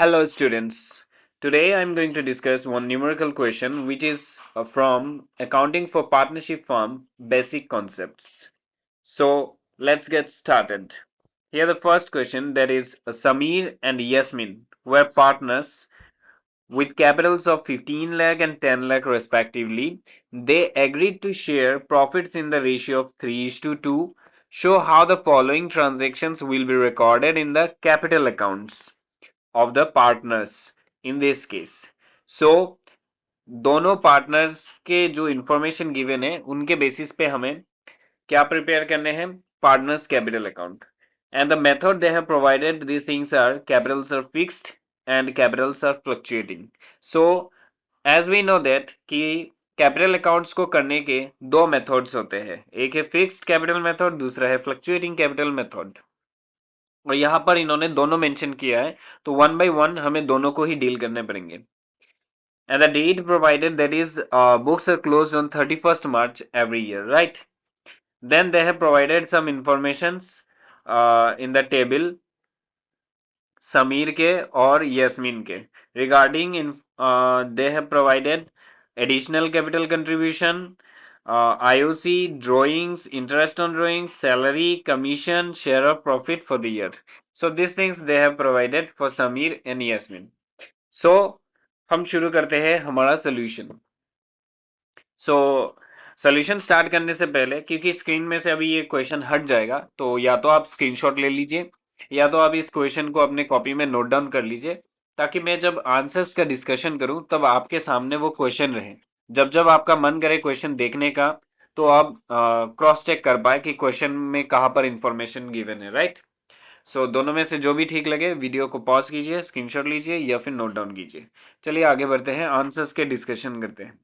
Hello students. Today I'm going to discuss one numerical question which is from Accounting for Partnership Firm Basic Concepts. So let's get started. Here the first question, that is Samir and Yasmin were partners with capitals of 15 lakh and 10 lakh respectively. They agreed to share profits in the ratio of 3:2. Show how the following transactions will be recorded in the capital accounts of the partners in this case. So दोनों partners के जो information given है उनके basis पे हमें क्या prepare करने हैं, partners capital account. And the method they have provided these things are capitals are fixed and capitals are fluctuating. So as we know that कि कैपिटल अकाउंट्स को करने के दो मेथड्स होते हैं, एक है फिक्स्ड कैपिटल मेथड, दूसरा है फ्लक्चुएटिंग कैपिटल मेथड. और यहां पर इन्होंने दोनों मेंशन किया है, तो वन बाय वन हमें दोनों को ही डील करने पड़ेंगे. And the date provided, that is books are closed on 31st March every year, right? Then they have provided some informations in the table Sameer के और यस्मीन के regarding they have provided additional capital contribution, IOC, drawings, interest on drawings, salary, commission, share of profit for the year. So these things they have provided for Samir and Yasmin. So हम शुरू करते हैं हमारा solution. So solution start करने से पहले, क्योंकि screen में से अभी ये क्वेश्चन हट जाएगा, तो या तो आप स्क्रीनशॉट ले लीजिए या तो आप इस क्वेश्चन को अपने कॉपी में नोट डाउन कर लीजिए, ताकि मैं जब आंसर्स का डिस्कशन करूं तब आपके सामने वो क्वेश्चन रहे. जब जब आपका मन करे क्वेश्चन देखने का, तो आप क्रॉस चेक कर पाए कि क्वेश्चन में कहाँ पर इंफॉर्मेशन गिवन है, राइट? सो दोनों में से जो भी ठीक लगे वीडियो को पॉज कीजिए, स्क्रीनशॉट लीजिए या फिर नोट डाउन कीजिए. चलिए आगे बढ़ते हैं, आंसर्स के डिस्कशन करते हैं.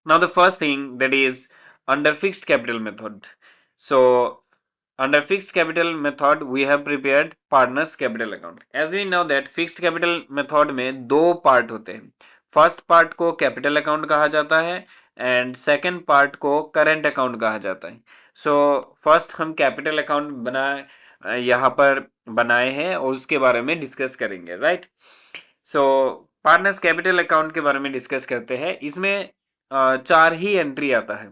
Now the first thing, that is under fixed capital method. So under fixed capital method we have prepared partners capital account. As we know that fixed capital method में दो पार्ट होते हैं. First part को capital account कहा जाता है and second part को current account कहा जाता है. सो फर्स्ट हम कैपिटल अकाउंट बनाए यहाँ पर बनाए हैं और उसके बारे में डिस्कस करेंगे, राइट? सो पार्टनर्स कैपिटल अकाउंट के बारे में डिस्कस करते हैं. इसमें चार ही एंट्री आता है.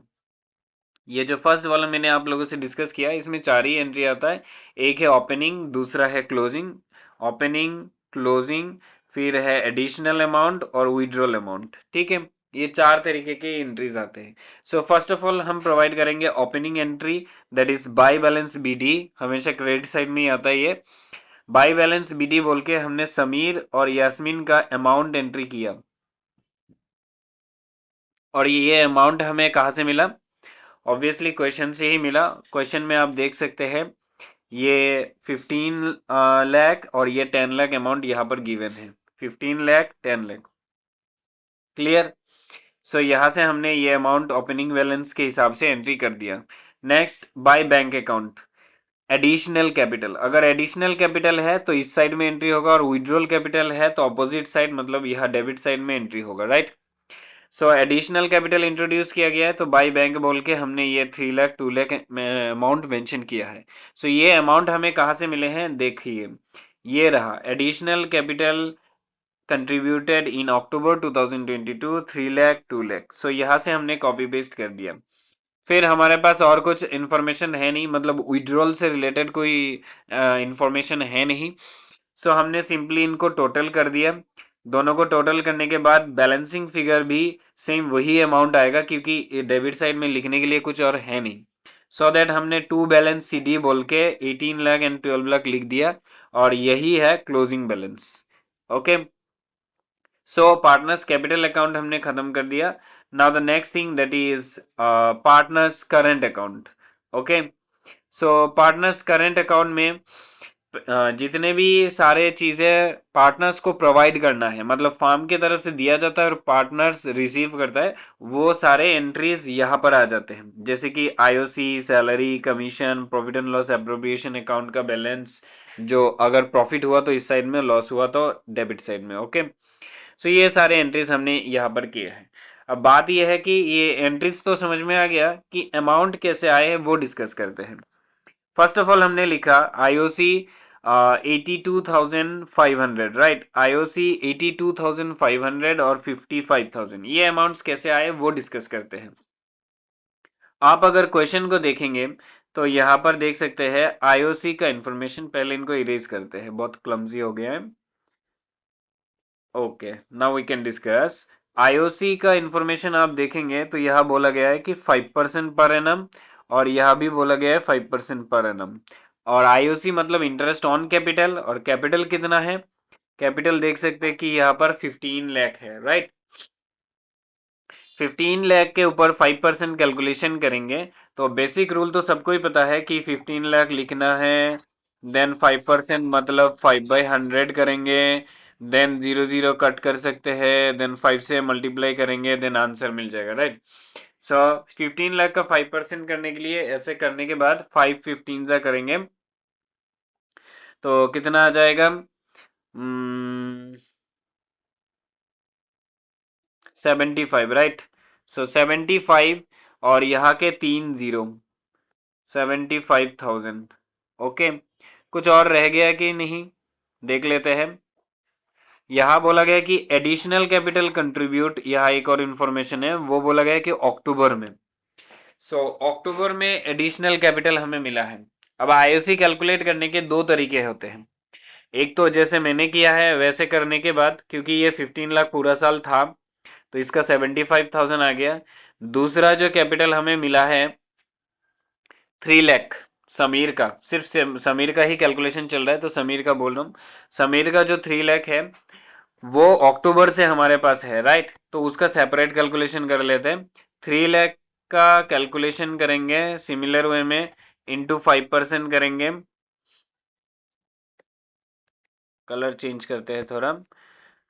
ये जो फर्स्ट वाला मैंने आप लोगों से डिस्कस किया, इसमें चार ही एंट्री आता है. एक है ओपनिंग, दूसरा है क्लोजिंग, ओपनिंग, क्लोजिंग, फिर है एडिशनल अमाउंट और विड्रॉल अमाउंट. ठीक है, ये चार तरीके के एंट्रीज आते हैं. सो फर्स्ट ऑफ ऑल हम प्रोवाइड करेंगे opening entry, that is by balance BD. हमेशा क्रेडिट साइड में ही आता है ये. बाय बैलेंस बीडी बोल के हमने समीर और यास्मीन का अमाउंट एंट्री किया, और ये अमाउंट हमें कहाँ से मिला? ऑब्वियसली क्वेश्चन से ही मिला. क्वेश्चन में आप देख सकते हैं ये 15 लाख और ये 10 लाख अमाउंट यहाँ पर गिवन है. 15 लाख, 10 लाख. क्लियर? सो यहाँ से हमने ये अमाउंट ओपनिंग बैलेंस के हिसाब से एंट्री कर दिया. Next, by bank account additional capital. अगर एडिशनल कैपिटल है तो इस साइड में एंट्री होगा, और विड्रॉल कैपिटल है तो अपोजिट साइड, मतलब यहाँ डेबिट साइड में एंट्री होगा, राइट? सो एडिशनल कैपिटल इंट्रोड्यूस किया गया है, तो बाय बैंक बोल के हमने ये 3 लाख 2 लाख अमाउंट मेंशन किया है. सो ये अमाउंट हमें कहाँ से मिले हैं, देखिए ये रहा. एडिशनल कैपिटल कंट्रीब्यूटेड इन अक्टूबर 2022 3 लाख 2 लाख. सो यहाँ से हमने कॉपी पेस्ट कर दिया. फिर हमारे पास और कुछ इंफॉर्मेशन है नहीं, मतलब विड्रॉल से रिलेटेड कोई इंफॉर्मेशन है नहीं. सो हमने सिंपली इनको टोटल कर दिया. दोनों को टोटल करने के बाद बैलेंसिंग फिगर भी सेम वही अमाउंट आएगा, क्योंकि डेबिट साइड में लिखने के लिए कुछ और है नहीं. सो दैट हमने टू बैलेंस CD बोल के 18 लाख एंड 12 लाख लिख दिया, और यही है क्लोजिंग बैलेंस. ओके, सो पार्टनर्स कैपिटल अकाउंट हमने खत्म कर दिया. Now the next thing, that is partners current account. Okay, so partners current account में जितने भी सारे चीजें पार्टनर्स को प्रोवाइड करना है, मतलब फार्म की तरफ से दिया जाता है और पार्टनर्स रिसीव करता है, वो सारे एंट्रीज यहाँ पर आ जाते हैं. जैसे कि IOC, salary, commission, profit and loss appropriation account का बैलेंस, जो अगर प्रॉफिट हुआ तो इस साइड में, लॉस हुआ तो डेबिट साइड में. ओके, सो ये सारे एंट्रीज हमने यहाँ पर किए हैं. अब बात यह है कि ये एंट्रीज तो समझ में आ गया, कि अमाउंट कैसे आए वो डिस्कस करते हैं. फर्स्ट ऑफ ऑल हमने लिखा IOC 82,500, राइट। आईओसी 82,500 और 55,000, ये अमाउंट्स कैसे आए वो डिस्कस करते हैं। आप अगर क्वेश्चन को देखेंगे तो यहाँ पर देख सकते हैं आईओसी का इंफॉर्मेशन, पहले इनको इरेज करते हैं, बहुत क्लमजी हो गया है। Okay, now we can discuss. IOC का इंफॉर्मेशन आप देखेंगे तो यह बोला गया है कि 5% पर एनम, और यह भी बोला गया है 5% पर एनम। और आईओसी मतलब इंटरेस्ट ऑन कैपिटल, और कैपिटल कितना है, कैपिटल देख सकते हैं कि यहाँ पर 15 लाख है, राइट। 15 लाख के ऊपर 5% कैलकुलेशन करेंगे तो बेसिक रूल तो सबको ही पता है कि 15 लाख लिखना है, देन 5% मतलब 5/100 करेंगे, देन 0 0 कट कर सकते हैं, देन 5 से मल्टीप्लाई करेंगे, देन आंसर मिल जाएगा, राइट। सो 15 लाख का 5% करने के लिए ऐसे करने के बाद 5 15 जा करेंगे तो कितना आ जाएगा, 75, राइट। सो 75 और यहाँ के 3 0, 75,000। ओके, कुछ और रह गया कि नहीं, देख लेते हैं। यहाँ बोला गया कि एडिशनल कैपिटल कंट्रीब्यूट, यहाँ एक और इंफॉर्मेशन है, वो बोला गया कि अक्टूबर में। सो अक्टूबर में एडिशनल कैपिटल हमें मिला है। अब आईओसी कैलकुलेट करने के दो तरीके होते हैं। एक तो जैसे मैंने किया है वैसे करने के बाद, क्योंकि ये 15 लाख पूरा साल था तो इसका 75,000 आ गया। दूसरा जो कैपिटल हमें मिला है 3 लाख, समीर का, सिर्फ समीर का ही कैलकुलेशन चल रहा है तो समीर का बोल रहा हूँ। समीर का जो 3 लाख है वो अक्टूबर से हमारे पास है, राइट। तो उसका सेपरेट कैलकुलेशन कर लेते हैं। 3 लाख का कैलकुलेशन करेंगे सिमिलर वे में, इंटू 5% करेंगे, कलर चेंज करते हैं थोड़ा।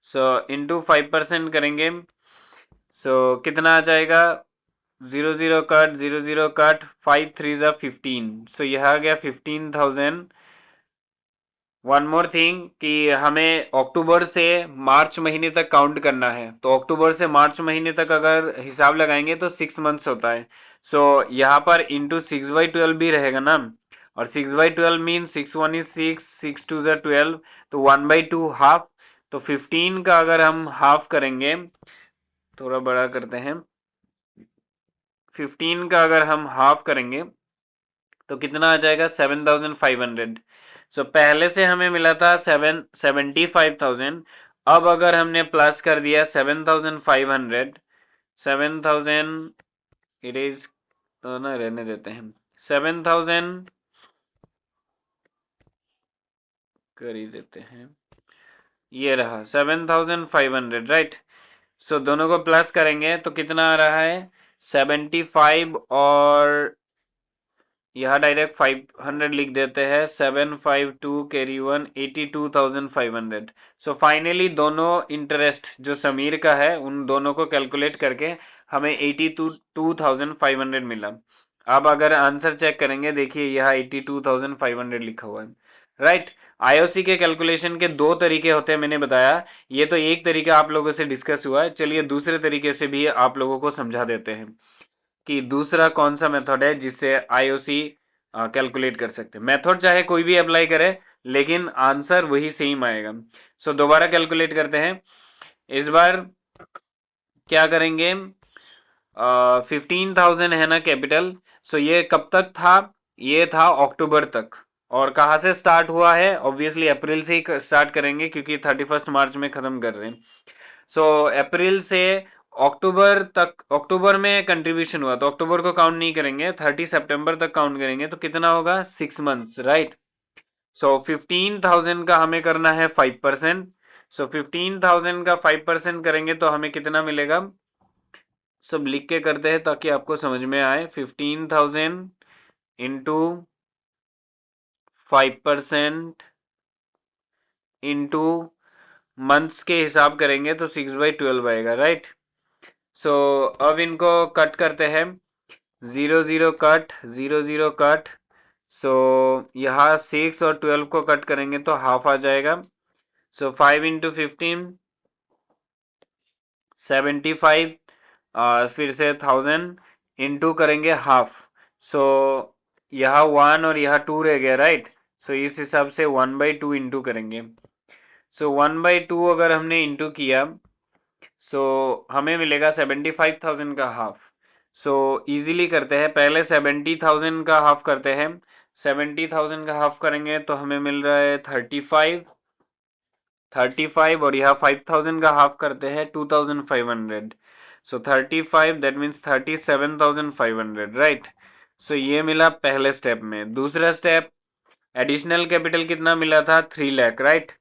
सो इंटू 5% करेंगे, सो कितना आ जाएगा, 0 0 कट, 0 0 कट, 5 3 जा 15, सो यह आ गया 15,000। वन मोर थिंग कि हमें अक्टूबर से मार्च महीने तक काउंट करना है, तो अक्टूबर से मार्च महीने तक अगर हिसाब लगाएंगे तो 6 मंथ्स होता है। सो यहाँ पर इंटू 6/12 भी रहेगा ना, और 6/12 मीन 6 1 is 6, 6 2 is 12, तो 1/2 हाफ। तो 15 का अगर हम हाफ करेंगे, थोड़ा बड़ा करते हैं, 15 का अगर हम हाफ करेंगे तो कितना आ जाएगा, 7,500। सो पहले से हमें मिला था 75,000, अब अगर हमने प्लस कर दिया 7,500, 7,000, इट इज, ना रहने देते हैं, 7,000 कर ही देते हैं, ये रहा 7,500, राइट। सो दोनों को प्लस करेंगे तो कितना आ रहा है, 75, और यहाँ डायरेक्ट 500 लिख देते हैं, 752 कैरी 1, 82,500। सो फाइनली दोनों इंटरेस्ट जो समीर का है उन दोनों को कैलकुलेट करके हमें 82,500 मिला। अब अगर आंसर चेक करेंगे, देखिए यहाँ 82,500 लिखा हुआ है, राइट। आईओसी के कैलकुलेशन के दो तरीके होते हैं, मैंने बताया। ये तो एक तरीका आप लोगों से डिस्कस हुआ है, चलिए दूसरे तरीके से भी आप लोगों को समझा देते हैं कि दूसरा कौन सा मेथड है जिससे आईओसी कैलकुलेट कर सकते हैं। मेथड चाहे कोई भी अप्लाई करे लेकिन आंसर वही सेम आएगा। सो दोबारा कैलकुलेट करते हैं। इस बार क्या करेंगे, 15,000 है ना कैपिटल। सो ये कब तक था, ये था अक्टूबर तक, और कहाँ से स्टार्ट हुआ है, ऑब्वियसली अप्रैल से ही स्टार्ट करेंगे क्योंकि 31 मार्च में खत्म कर रहे हैं। सो अप्रैल से अक्टूबर तक, अक्टूबर में कंट्रीब्यूशन हुआ तो अक्टूबर को काउंट नहीं करेंगे, 30 सितंबर तक काउंट करेंगे, तो कितना होगा, 6 मंथ्स, राइट। सो 15,000 का हमें करना है 5%। सो 15,000 का 5% करेंगे तो हमें कितना मिलेगा, सब लिख के करते हैं ताकि आपको समझ में आए। 15,000 इंटू 5% इंटू मंथ्स के हिसाब करेंगे तो 6/12 आएगा, राइट। सो अब इनको कट करते हैं, 0 0 कट, 0 0 कट। सो यहाँ 6 और 12 को कट करेंगे तो हाफ आ जाएगा। सो 5 इंटू 15, 75, और फिर से 1000 इंटू करेंगे हाफ। सो यहाँ 1 और यहाँ 2 रह गया, राइट। सो इस हिसाब से 1/2 इंटू करेंगे। सो 1/2 अगर हमने इंटू किया सो हमें मिलेगा 75,000 का हाफ। सो इजीली करते हैं, पहले 70,000 का हाफ करते हैं। 70,000 का हाफ करेंगे तो हमें मिल रहा है 35 और यहाँ 5,000 का हाफ करते हैं 2,500। सो 35 दैट मीन्स 37,500 राइट। सो ये मिला पहले स्टेप में। दूसरा स्टेप, एडिशनल कैपिटल कितना मिला था? 3 लाख राइट।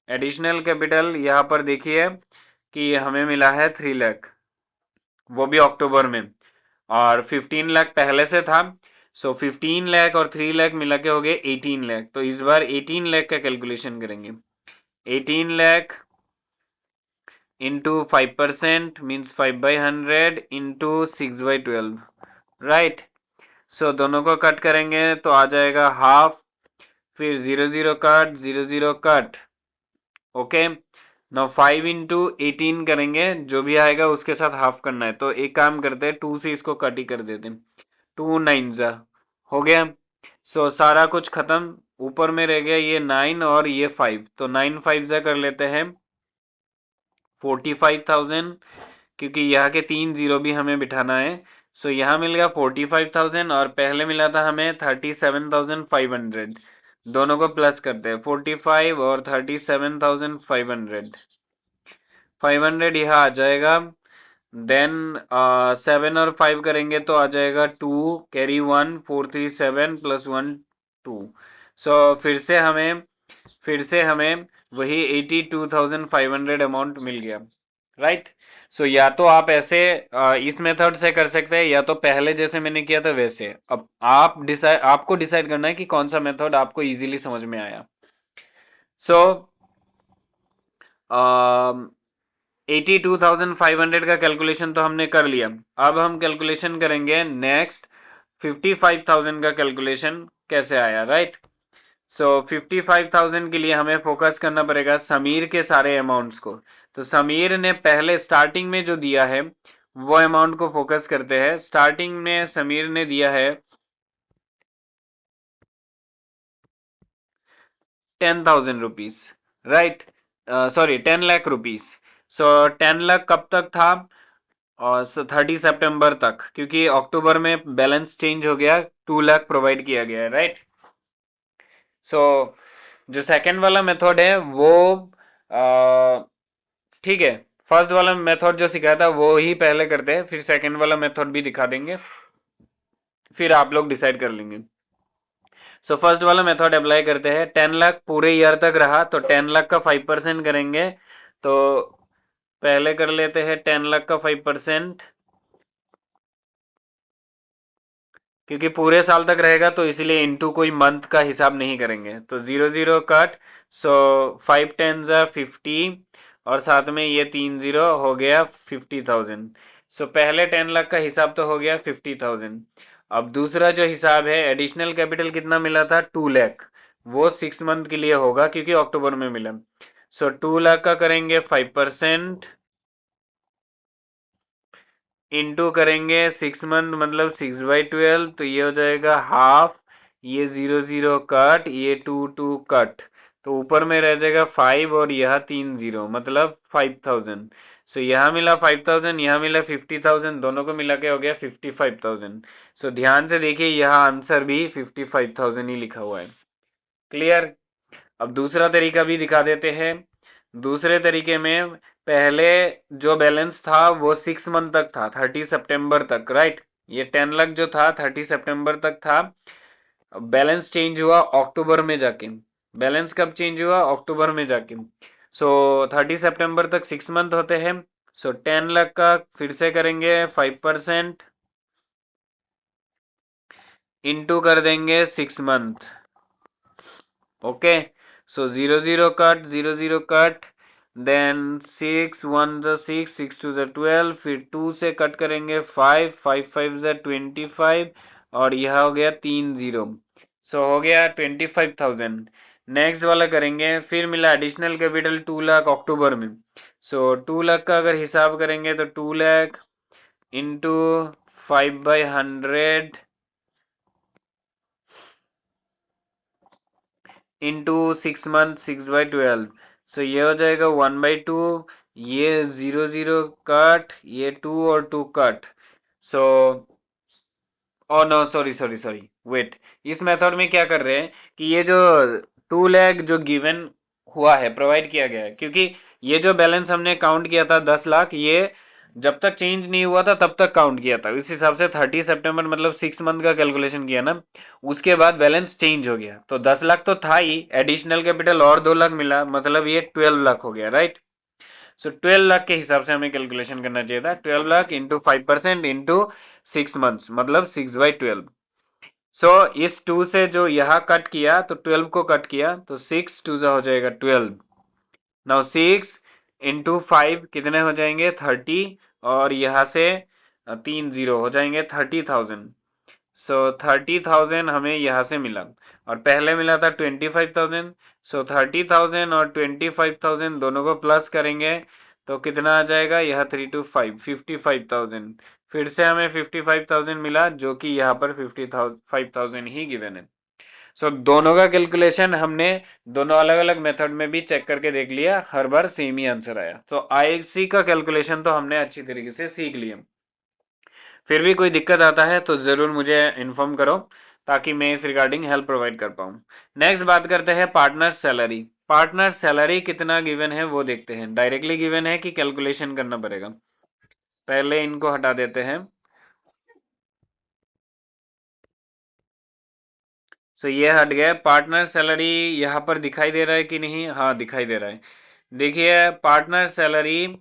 एडिशनल कैपिटल यहाँ पर देखिए कि हमें मिला है 3 लाख, वो भी अक्टूबर में, और 15 लाख पहले से था। सो 15 लाख और 3 लाख मिला के हो गए 18 लाख। तो इस बार 18 लाख का कैलकुलेशन करेंगे। 18 lakh into 5% means 5/100 into 6/12 right. So दोनों को कट करेंगे तो आ जाएगा हाफ, फिर 0 0 cut, 0 0 cut. Okay, now 5 into 18 करेंगे, जो भी आएगा उसके साथ हाफ करना है। तो एक काम करते हैं, 2 से इसको कट ही कर देते हैं। 2 9 जा हो गया। सो सारा कुछ खत्म, ऊपर में रह गया ये 9 और ये 5, तो 9 5 जा कर लेते हैं 45,000, क्योंकि यहाँ के 3 जीरो भी हमें बिठाना है। सो यहाँ मिल गया 45,000 और पहले मिला था हमें 37,500। दोनों को प्लस करते हैं, 45 और 37,500। 500 यहाँ आ जाएगा। देन 7 और 5 करेंगे तो आ जाएगा 2 कैरी 1, 437 प्लस 1 2। सो फिर से हमें वही 82,500 अमाउंट मिल गया राइट। सो या तो आप ऐसे इस मेथड से कर सकते हैं, या तो पहले जैसे मैंने किया था वैसे। अब आपको डिसाइड करना है कि कौन सा मेथड आपको इजीली समझ में आया। सो 82,500 का कैलकुलेशन तो हमने कर लिया। अब हम कैलकुलेशन करेंगे नेक्स्ट 55,000 का कैलकुलेशन कैसे आया राइट। सो 55,000 के लिए हमें फोकस करना पड़ेगा समीर के सारे अमाउंट्स को। तो समीर ने पहले स्टार्टिंग में जो दिया है वो अमाउंट को फोकस करते हैं। स्टार्टिंग में समीर ने दिया है 10,000 rupees right, sorry 10 lakh rupees. So 10 lakh कब तक था? और 30 सितंबर तक, क्योंकि अक्टूबर में बैलेंस चेंज हो गया, 2 लाख प्रोवाइड किया गया है राइट। सो जो सेकंड वाला मेथड है वो ठीक है, फर्स्ट वाला मेथड जो सिखाया था वो ही पहले करते हैं, फिर सेकंड वाला मेथड भी दिखा देंगे, फिर आप लोग डिसाइड कर लेंगे। सो फर्स्ट वाला मेथड अप्लाई करते हैं। 10 लाख पूरे ईयर तक रहा तो 10 लाख का 5% करेंगे। तो पहले कर लेते हैं 10 लाख का 5%, क्योंकि पूरे साल तक रहेगा तो इसलिए इनटू कोई मंथ का हिसाब नहीं करेंगे। तो 0 0 कट। सो 5 10 जा 50 और साथ में ये 3 जीरो हो गया 50,000। सो पहले 10 लाख का हिसाब तो हो गया 50,000। अब दूसरा जो हिसाब है, एडिशनल कैपिटल कितना मिला था? 2 लाख। वो 6 मंथ के लिए होगा क्योंकि अक्टूबर में मिला। सो 2 लाख का करेंगे 5% इंटू करेंगे 6 मंथ मतलब 6/12, तो ये हो जाएगा हाफ। ये 0 0 कट, ये 2 2 कट, तो ऊपर में रह जाएगा 5 और यह 3 जीरो मतलब 5,000। सो यहाँ मिला 5,000, यहाँ मिला 50,000, दोनों को मिला के हो गया 55,000। सो ध्यान से देखिए यहाँ आंसर भी 55,000 ही लिखा हुआ है। क्लियर? अब दूसरा तरीका भी दिखा देते हैं। दूसरे तरीके में पहले जो बैलेंस था वो 6 मंथ तक था, 30 सितंबर तक राइट। ये 10 लाख जो था 30 सितंबर तक था। बैलेंस चेंज हुआ अक्टूबर में जाके। बैलेंस कब चेंज हुआ? अक्टूबर में जाके। सो 30 सितंबर तक 6 मंथ होते हैं। सो 10 लाख का फिर से करेंगे 5% इंटू कर देंगे 6 मंथ। ओके, सो 0 0 कट, 0 0 कट, देन 6 1 जा 6, 6 2 जा 12, फिर 2 से कट करेंगे 5, 5 5 जा 25 और यह हो गया 3 जीरो। सो हो गया 25,000। नेक्स्ट वाला करेंगे, फिर मिला एडिशनल कैपिटल 2 लाख अक्टूबर में। सो 2 लाख का अगर हिसाब करेंगे तो 2 लाख इंटू 5/100 इंटू 6 मंथ 6/12, सो ये हो जाएगा 1/2, ये 0 0 कट, ये 2 और 2 cut, so oh no sorry sorry sorry wait, इस मेथड में क्या कर रहे हैं कि ये जो 2 लाख जो गिवन हुआ है, प्रोवाइड किया गया है, क्योंकि ये जो बैलेंस हमने काउंट किया था 10 लाख, ये जब तक चेंज नहीं हुआ था तब तक काउंट किया था, इस हिसाब से 30 सितंबर मतलब 6 मंथ का कैलकुलेशन किया ना, उसके बाद बैलेंस चेंज हो गया, तो 10 लाख तो था ही, एडिशनल कैपिटल और 2 लाख मिला, मतलब ये 12 लाख हो गया, राइट। सो 12 लाख के हिसाब से हमें कैलकुलेशन करना चाहिए था, 12 लाख इंटू 5% इंटू 6 मंथ्स, मतलब 6/12। सो इस 2 से जो यहाँ कट किया तो 12 को कट किया, तो 6 2 हो जाएगा 12। नाउ 6 इंटू 5 कितने हो जाएंगे 30, और यहाँ से 3 0 हो जाएंगे 30,000। सो 30,000 हमें यहाँ से मिला, और पहले मिला था 25,000। सो 30,000 और 25,000 दोनों को प्लस करेंगे तो कितना आ जाएगा, यह 3 2 5 55,000, फिर से हमें 55,000 मिला, जो कि यहाँ पर 55,000 ही गिवन है। सो दोनों का कैलकुलेशन हमने दोनों अलग अलग मेथड में भी चेक करके देख लिया, हर बार सेम ही आंसर आया, तो आईसी का कैलकुलेशन तो हमने अच्छी तरीके से सीख लिया। फिर भी कोई दिक्कत आता है तो जरूर मुझे इन्फॉर्म करो, ताकि मैं इस रिगार्डिंग हेल्प प्रोवाइड कर पाऊँ। नेक्स्ट बात करते हैं पार्टनर सैलरी। पार्टनर सैलरी कितना गिवन है वो देखते हैं, डायरेक्टली गिवन है कि कैलकुलेशन करना पड़ेगा। पहले इनको हटा देते हैं। सो ये हट गया, पार्टनर सैलरी यहाँ पर दिखाई दे रहा है कि नहीं, हाँ दिखाई दे रहा है। देखिए पार्टनर सैलरी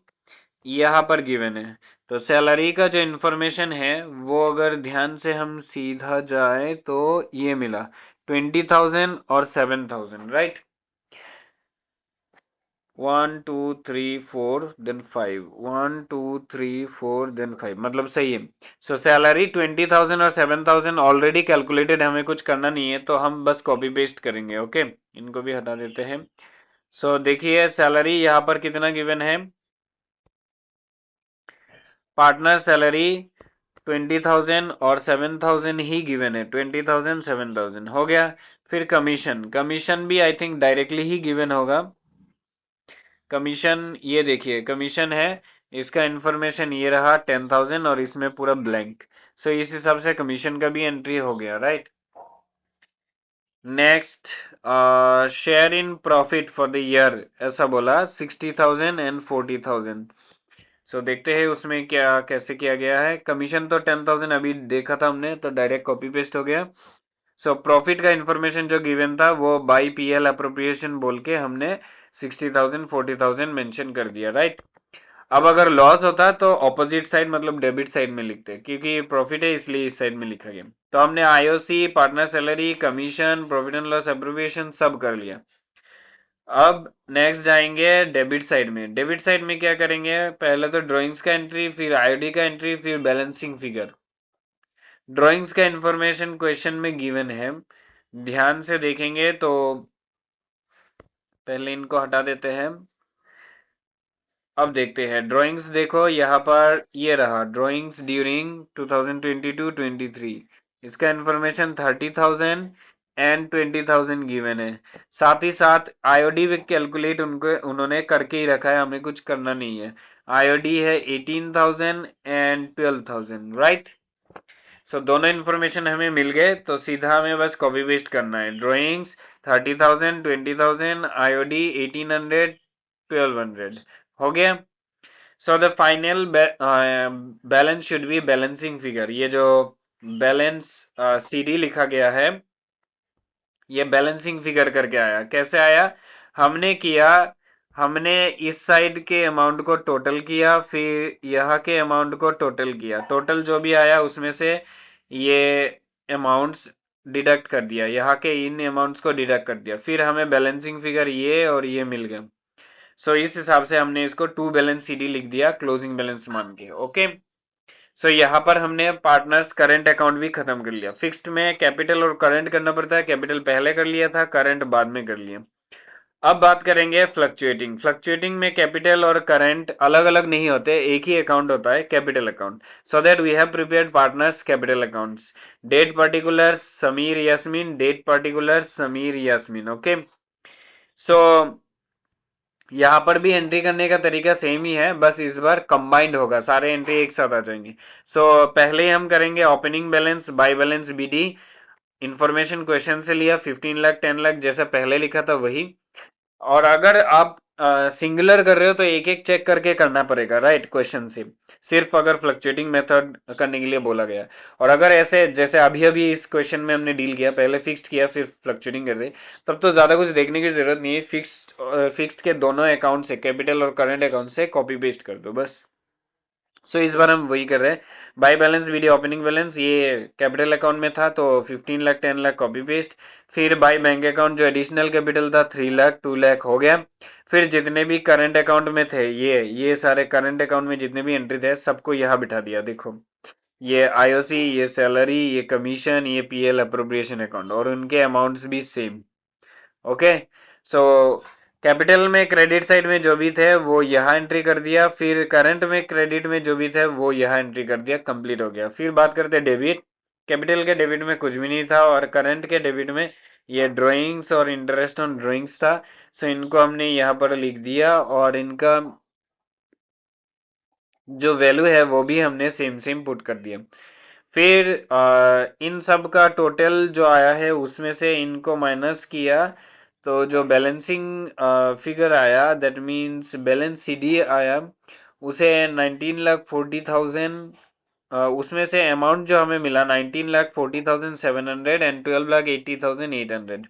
यहाँ पर गिवन है, तो सैलरी का जो इंफॉर्मेशन है वो अगर ध्यान से हम सीधा जाए तो ये मिला 20,000 और 7,000, राइट। 1 2 3 4 देन 5, 1 2 3 4 देन 5, मतलब सही है। सो सैलरी 20,000 और 7,000 ऑलरेडी कैलकुलेटेड, हमें कुछ करना नहीं है, तो हम बस कॉपी पेस्ट करेंगे, ओके। इनको भी हटा देते हैं। सो देखिए सैलरी यहाँ पर कितना गिवन है, पार्टनर सैलरी 20,000 और 7,000 ही गिवन है, 20,000 7,000 हो गया। फिर कमीशन, कमीशन भी I think directly he given होगा। कमीशन ये देखिए कमीशन है, इसका इंफॉर्मेशन ये रहा 10,000 और इसमें पूरा ब्लैंक, सो इस हिसाब से कमीशन का भी एंट्री हो गया, right. Next, share in profit for the year, ऐसा बोला 60,000 एंड 40,000। सो देखते हैं उसमें क्या कैसे किया गया है। कमीशन तो 10,000 अभी देखा था हमने, तो डायरेक्ट कॉपी पेस्ट हो गया। सो प्रॉफिट का इंफॉर्मेशन जो गिवन था वो बाई पीएल अप्रोप्रिएशन बोल के हमने 60,000 40,000 मेंशन कर दिया, राइट। अब अगर लॉस होता तो ऑपोजिट साइड मतलब डेबिट साइड में लिखते, क्योंकि प्रॉफिट है इसलिए इस साइड में लिखा गया। तो हमने IOC, partner salary, commission, profit and loss appropriation सब कर लिया। अब नेक्स्ट जाएंगे डेबिट साइड में। डेबिट साइड में क्या करेंगे, पहले तो ड्राइंग्स का एंट्री, फिर आईओडी का एंट्री, फिर बैलेंसिंग फिगर। ड्राइंग्स का इंफॉर्मेशन क्वेश्चन में गिवन है, ध्यान से देखेंगे तो पहले इनको हटा देते हैं। अब देखते हैं ड्राइंग्स, देखो यहाँ पर ये रहा ड्राइंग्स ड्यूरिंग 2022-23, इसका इंफॉर्मेशन 30,000 एंड 20,000 गिवन है। साथ ही साथ आईओडी भी कैलकुलेट उनको उन्होंने करके ही रखा है, हमें कुछ करना नहीं है। आईओडी है 18,000 एंड 12,000, राइट। सो दोनों इन्फॉर्मेशन हमें मिल गए, तो सीधा हमें बस कॉपी पेस्ट करना है। ड्राइंग्स 30,000 20,000, आईओडी 1800 1200 हो गया। So the final balance should be balancing figure. ये जो बैलेंस सीडी लिखा गया है, ये बैलेंसिंग फिगर करके आया। कैसे आया, हमने किया, हमने इस साइड के अमाउंट को टोटल किया, फिर यहाँ के अमाउंट को टोटल किया, टोटल जो भी आया उसमें से ये अमाउंट्स डिडक्ट कर दिया, यहाँ के इन अमाउंट्स को डिडक्ट कर दिया, फिर हमें बैलेंसिंग फिगर ये और ये मिल गया। सो इस हिसाब से हमने इसको टू बैलेंस सीडी लिख दिया क्लोजिंग बैलेंस मान के, ओके। सो यहाँ पर हमने पार्टनर्स करंट अकाउंट भी खत्म कर लिया। फिक्स्ड में कैपिटल और करंट करना पड़ता है, कैपिटल पहले कर लिया था, करंट बाद में कर लिया। अब बात करेंगे फ्लक्चुएटिंग। फ्लक्चुएटिंग में कैपिटल और करंट अलग अलग नहीं होते, एक ही अकाउंट होता है, capital account. So that we have prepared partners capital accounts. Date particulars Sameer Yasmin, date particulars Sameer Yasmin. Okay, so यहाँ पर भी एंट्री करने का तरीका सेम ही है, बस इस बार कंबाइंड होगा, सारे एंट्री एक साथ आ जाएंगे। सो पहले हम करेंगे opening balance by balance BD. Information question से लिया, 15 लाख 10 लाख जैसा पहले लिखा था वही। और अगर आप सिंगुलर कर रहे हो तो एक एक चेक करके करना पड़ेगा, राइट, क्वेश्चन से। सिर्फ अगर फ्लक्चुएटिंग मेथड करने के लिए बोला गया। और अगर ऐसे जैसे अभी अभी इस क्वेश्चन में हमने डील किया, पहले फिक्स्ड किया फिर फ्लक्चुएटिंग कर दे, तब तो ज्यादा कुछ देखने की जरूरत नहीं है। फिक्स्ड के दोनों अकाउंट से, कैपिटल और करंट अकाउंट से कॉपी पेस्ट कर दो बस। सो इस बार हम वही कर रहे हैं। By balance video opening balance ये कैपिटल अकाउंट में था तो 15 लाख 10 लाख कॉपी पेस्ट। फिर बाय बैंक अकाउंट जो एडिशनल कैपिटल था 3 लाख 2 लाख हो गया। फिर जितने भी करंट अकाउंट में थे, ये सारे करंट अकाउंट में जितने भी एंट्री थे सबको यहाँ बिठा दिया। देखो, ये आईओसी, ये सैलरी, ये कमीशन, ये पीएल अप्रोप्रिएशन अकाउंट, और उनके अमाउंट्स भी सेम। ओके, सो कैपिटल में क्रेडिट साइड में जो भी थे वो यहाँ एंट्री कर दिया, फिर करंट में क्रेडिट में जो भी थे वो यहाँ एंट्री कर दिया, कंप्लीट हो गया। फिर बात करते हैं डेबिट। कैपिटल के डेबिट में कुछ भी नहीं था, और करंट के डेबिट में ये ड्राइंग्स और इंटरेस्ट ऑन ड्राइंग्स था। सो इनको हमने यहाँ पर लिख दिया, और इनका जो वैल्यू है वो भी हमने सेम सेम पुट कर दिया। फिर इन सब का टोटल जो आया है उसमें से इनको माइनस किया, तो जो बैलेंसिंग फिगर आया, दैट मींस बैलेंस सीडी आया, उसे 19,40,000, उसमें से अमाउंट जो हमें मिला 19,40,700 एंड 12,80,800।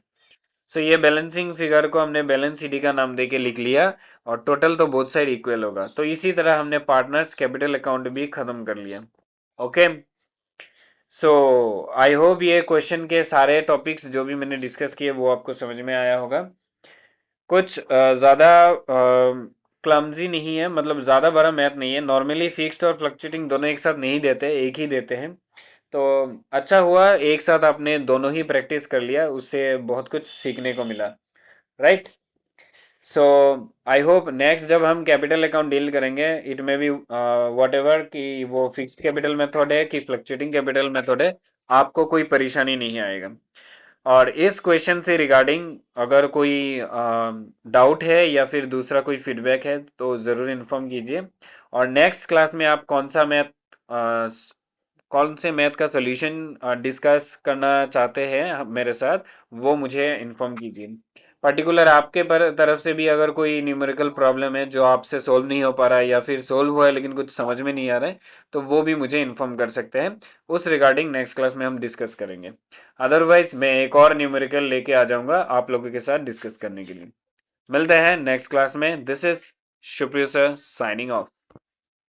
सो ये बैलेंसिंग फिगर को हमने बैलेंस सीडी का नाम देके लिख लिया, और टोटल तो बोथ साइड इक्वल होगा। तो इसी तरह हमने पार्टनर्स कैपिटल अकाउंट भी खत्म कर लिया। ओके, सो आई होप ये क्वेश्चन के सारे टॉपिक्स जो भी मैंने डिस्कस किए वो आपको समझ में आया होगा। कुछ ज्यादा क्लमजी नहीं है, मतलब ज्यादा बड़ा मैथ नहीं है। नॉर्मली फिक्स्ड और फ्लक्चुएटिंग दोनों एक साथ नहीं देते, एक ही देते हैं। तो अच्छा हुआ एक साथ आपने दोनों ही प्रैक्टिस कर लिया, उससे बहुत कुछ सीखने को मिला, right. So I hope next जब हम कैपिटल अकाउंट डील करेंगे, it may be what ever कि वो फिक्स्ड कैपिटल मेथड है कि फ्लक्चुएटिंग कैपिटल मेथड है, आपको कोई परेशानी नहीं आएगा। और इस क्वेश्चन से रिगार्डिंग अगर कोई डाउट है या फिर दूसरा कोई फीडबैक है तो ज़रूर इन्फॉर्म कीजिए। और नेक्स्ट क्लास में आप कौन से मैथ का सॉल्यूशन डिस्कस करना चाहते हैं मेरे साथ, वो मुझे इन्फॉर्म कीजिए। पर्टिकुलर आपके तरफ से भी अगर कोई न्यूमेरिकल प्रॉब्लम है जो आपसे सोल्व नहीं हो पा रहा है, या फिर सोल्व हुआ है लेकिन कुछ समझ में नहीं आ रहा है, तो वो भी मुझे इन्फॉर्म कर सकते हैं। उस रिगार्डिंग नेक्स्ट क्लास में हम डिस्कस करेंगे। अदरवाइज मैं एक और न्यूमेरिकल लेके आ जाऊंगा आप लोगों के साथ डिस्कस करने के लिए। मिलते हैं नेक्स्ट क्लास में। दिस इज शुक्रिया सर, साइनिंग ऑफ।